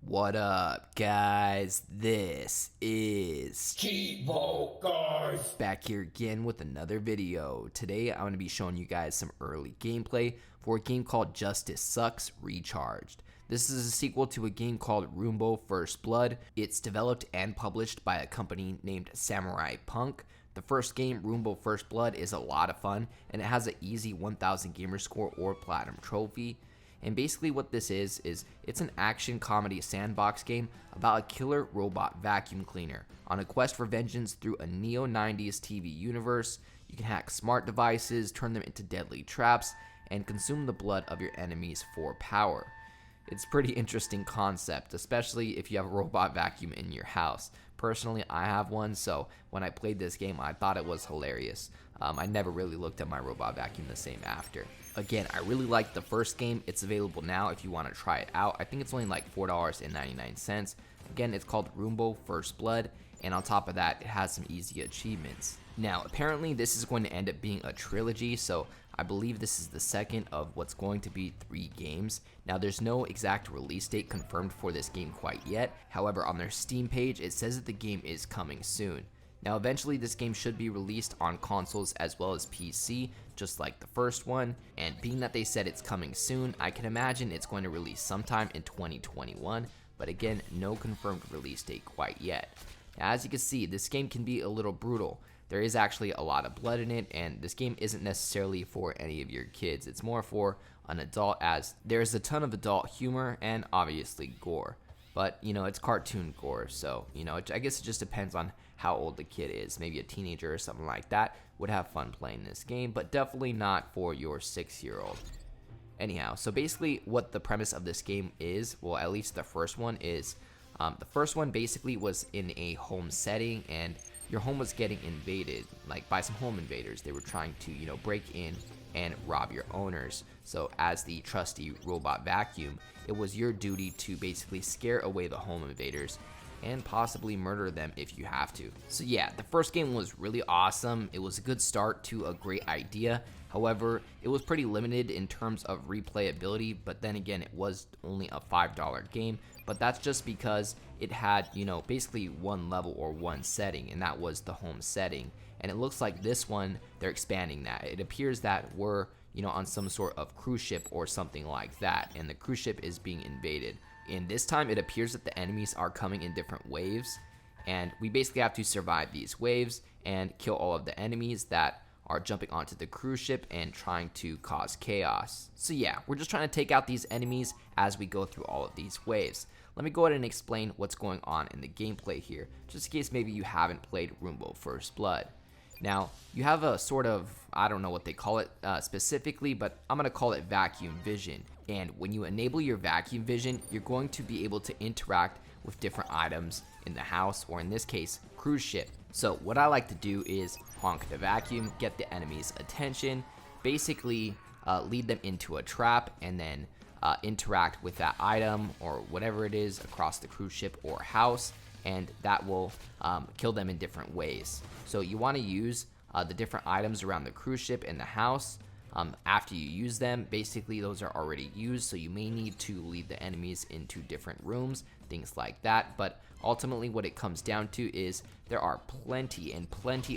What up, guys? This is Cheevo, guys! back here again with another video. Today, I'm going to be showing you guys some early gameplay for a game called Justice Sucks Recharged. This is a sequel to a game called Roombo First Blood. It's developed and published by a company named Samurai Punk. The first game, Roombo First Blood, is a lot of fun, and it has an easy 1000 gamer score or platinum trophy. And basically what this is it's an action comedy sandbox game about a killer robot vacuum cleaner on a quest for vengeance through a neo-90s TV universe. You can hack smart devices, turn them into deadly traps, and consume the blood of your enemies for power. It's a pretty interesting concept, especially if you have a robot vacuum in your house. Personally, I have one, so when I played this game, I thought it was hilarious. I never really looked at my robot vacuum the same after. Again, I really liked the first game. It's available now if you want to try it out. I think it's only like $4.99. Again, it's called Roombo First Blood, and on top of that, it has some easy achievements. Now, apparently this is going to end up being a trilogy, so I believe this is the second of what's going to be 3 games. Now, there's no exact release date confirmed for this game quite yet. However, on their Steam page, it says that the game is coming soon. Now, eventually, this game should be released on consoles as well as PC, just like the first one. And being that they said it's coming soon, I can imagine it's going to release sometime in 2021. But again, no confirmed release date quite yet. Now, as you can see, this game can be a little brutal. There is actually a lot of blood in it, and this game isn't necessarily for any of your kids. It's more for an adult, as there's a ton of adult humor and obviously gore. But, it's cartoon gore, so, I guess it just depends on how old the kid is. Maybe a teenager or something like that would have fun playing this game, but definitely not for your 6-year-old. Anyhow, so basically what the premise of this game is, well, at least the first one is, the first one basically was in a home setting, and your home was getting invaded, like by some home invaders. They were trying to, break in and rob your owners. So as the trusty robot vacuum, it was your duty to basically scare away the home invaders and possibly murder them if you have to. So yeah, the first game was really awesome. It was a good start to a great idea. However, it was pretty limited in terms of replayability, but then again, it was only a $5 game, but that's just because it had, basically one level or one setting, and that was the home setting. And it looks like this one, they're expanding that. It appears that we're, on some sort of cruise ship or something like that, and the cruise ship is being invaded. And this time, it appears that the enemies are coming in different waves, and we basically have to survive these waves and kill all of the enemies that are jumping onto the cruise ship and trying to cause chaos. So yeah, we're just trying to take out these enemies as we go through all of these waves. Let me go ahead and explain what's going on in the gameplay here, just in case maybe you haven't played Roombo First Blood. Now, you have a sort of, I don't know what they call it specifically, but I'm going to call it vacuum vision. And when you enable your vacuum vision, you're going to be able to interact with different items in the house, or in this case, cruise ship. So what I like to do is honk the vacuum, get the enemy's attention, basically lead them into a trap, and then interact with that item or whatever it is across the cruise ship or house, and that will kill them in different ways. So you want to use the different items around the cruise ship and the house. After you use them, basically those are already used, so you may need to lead the enemies into different rooms, things like that. But ultimately what it comes down to is there are plenty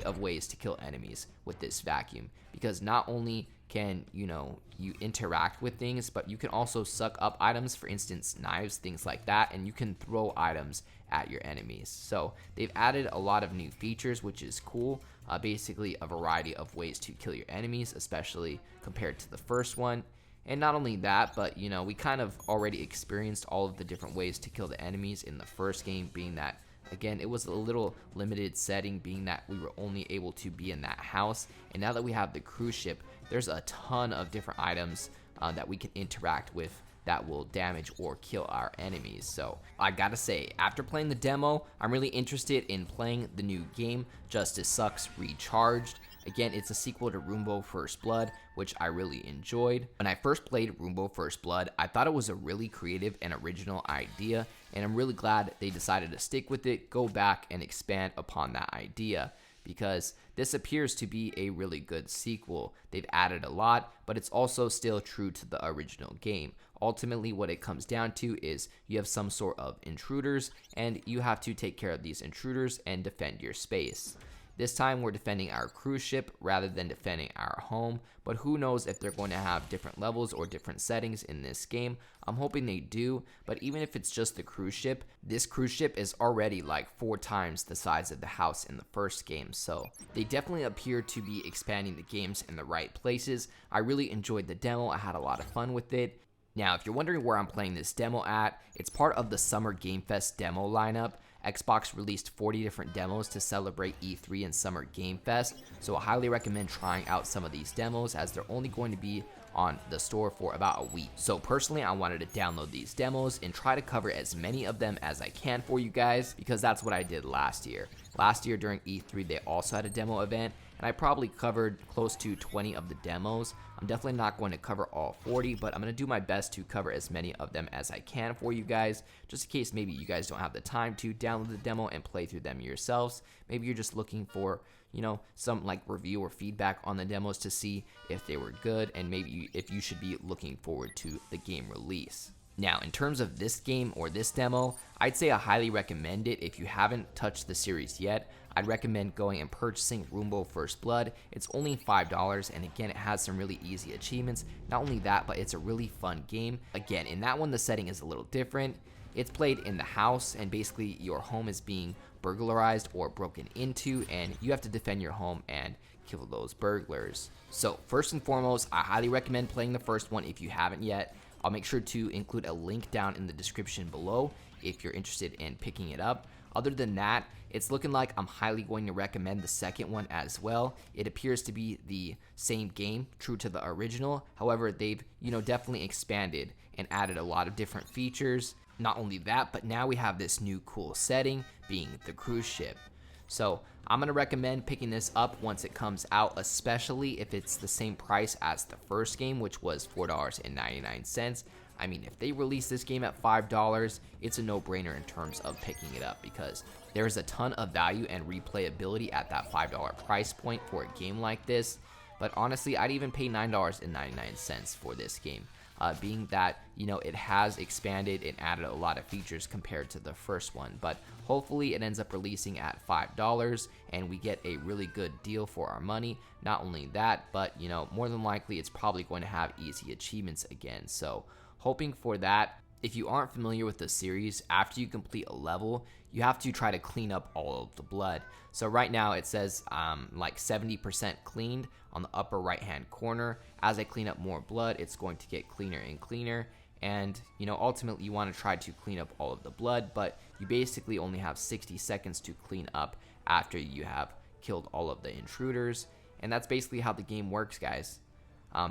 of ways to kill enemies with this vacuum, because not only can you interact with things, but you can also suck up items, for instance knives, things like that, and you can throw items at your enemies. So they've added a lot of new features, which is cool. Basically a variety of ways to kill your enemies, especially compared to the first one. And not only that, but we kind of already experienced all of the different ways to kill the enemies in the first game, being that again, it was a little limited setting, being that we were only able to be in that house. And now that we have the cruise ship, there's a ton of different items that we can interact with that will damage or kill our enemies. So I gotta say, after playing the demo, I'm really interested in playing the new game, Justice Sucks Recharged. Again, it's a sequel to Roombo First Blood, which I really enjoyed. When I first played Roombo First Blood, I thought it was a really creative and original idea, and I'm really glad they decided to stick with it, go back, and expand upon that idea. because this appears to be a really good sequel. They've added a lot, but it's also still true to the original game. Ultimately, what it comes down to is you have some sort of intruders, and you have to take care of these intruders and defend your space. This time we're defending our cruise ship rather than defending our home, but who knows if they're going to have different levels or different settings in this game. I'm hoping they do, but even if it's just the cruise ship, this cruise ship is already like 4 times the size of the house in the first game, so they definitely appear to be expanding the games in the right places. I really enjoyed the demo, I had a lot of fun with it. Now, if you're wondering where I'm playing this demo at, it's part of the Summer Game Fest demo lineup. Xbox released 40 different demos to celebrate E3 and Summer Game Fest, so I highly recommend trying out some of these demos as they're only going to be on the store for about a week. So personally, I wanted to download these demos and try to cover as many of them as I can for you guys, because that's what I did last year. Last year during E3, they also had a demo event, and I probably covered close to 20 of the demos. I'm definitely not going to cover all 40, but I'm going to do my best to cover as many of them as I can for you guys, just in case maybe you guys don't have the time to download the demo and play through them yourselves. Maybe you're just looking for, you know, some like review or feedback on the demos to see if they were good, and maybe if you should be looking forward to the game release. Now, in terms of this game or this demo, I'd say I highly recommend it. If you haven't touched the series yet, I'd recommend going and purchasing Roombo First Blood. It's only $5, and again, it has some really easy achievements. Not only that, but it's a really fun game. Again, in that one, the setting is a little different. It's played in the house, and basically your home is being burglarized or broken into, and you have to defend your home and kill those burglars. So first and foremost, I highly recommend playing the first one if you haven't yet. I'll make sure to include a link down in the description below if you're interested in picking it up. Other than that, it's looking like I'm highly going to recommend the second one as well. It appears to be the same game, true to the original. However, they've, definitely expanded and added a lot of different features. Not only that, but now we have this new cool setting being the cruise ship. So I'm going to recommend picking this up once it comes out, especially if it's the same price as the first game, which was $4.99. I mean, if they release this game at $5, it's a no-brainer in terms of picking it up, because there's a ton of value and replayability at that $5 price point for a game like this. But honestly, I'd even pay $9.99 for this game. Being that, it has expanded and added a lot of features compared to the first one. But hopefully it ends up releasing at $5 and we get a really good deal for our money. Not only that, but, more than likely it's probably going to have easy achievements again. So hoping for that. If you aren't familiar with the series, after you complete a level, you have to try to clean up all of the blood. So right now it says like 70% cleaned on the upper right hand corner. As I clean up more blood, it's going to get cleaner and cleaner. And ultimately you want to try to clean up all of the blood, but you basically only have 60 seconds to clean up after you have killed all of the intruders. And that's basically how the game works, guys.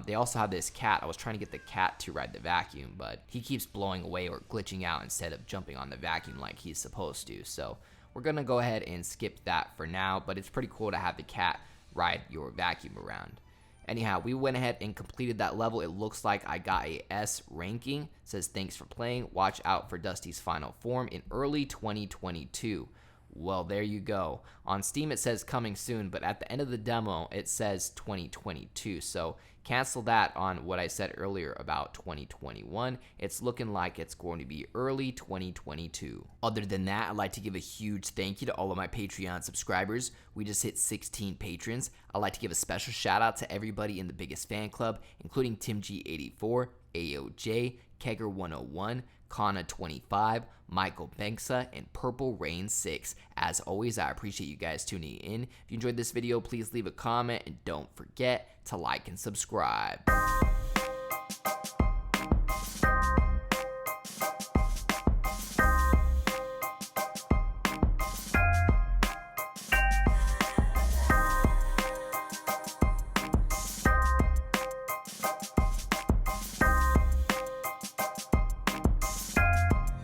They also have this cat. I was trying to get the cat to ride the vacuum, but he keeps blowing away or glitching out instead of jumping on the vacuum like he's supposed to. So we're going to go ahead and skip that for now, but it's pretty cool to have the cat ride your vacuum around. Anyhow, we went ahead and completed that level. It looks like I got a S ranking. It says, thanks for playing. Watch out for Dusty's final form in early 2022. Well, there you go. On Steam, it says coming soon, but at the end of the demo, it says 2022. So cancel that on what I said earlier about 2021. It's looking like it's going to be early 2022. Other than that, I'd like to give a huge thank you to all of my Patreon subscribers. We just hit 16 patrons. I'd like to give a special shout out to everybody in the biggest fan club, including TimG84, AOJ, Kegger101, Kana25, Michael Banksa, and Purple Rain 6. As always, I appreciate you guys tuning in. If you enjoyed this video, please leave a comment and don't forget to like and subscribe.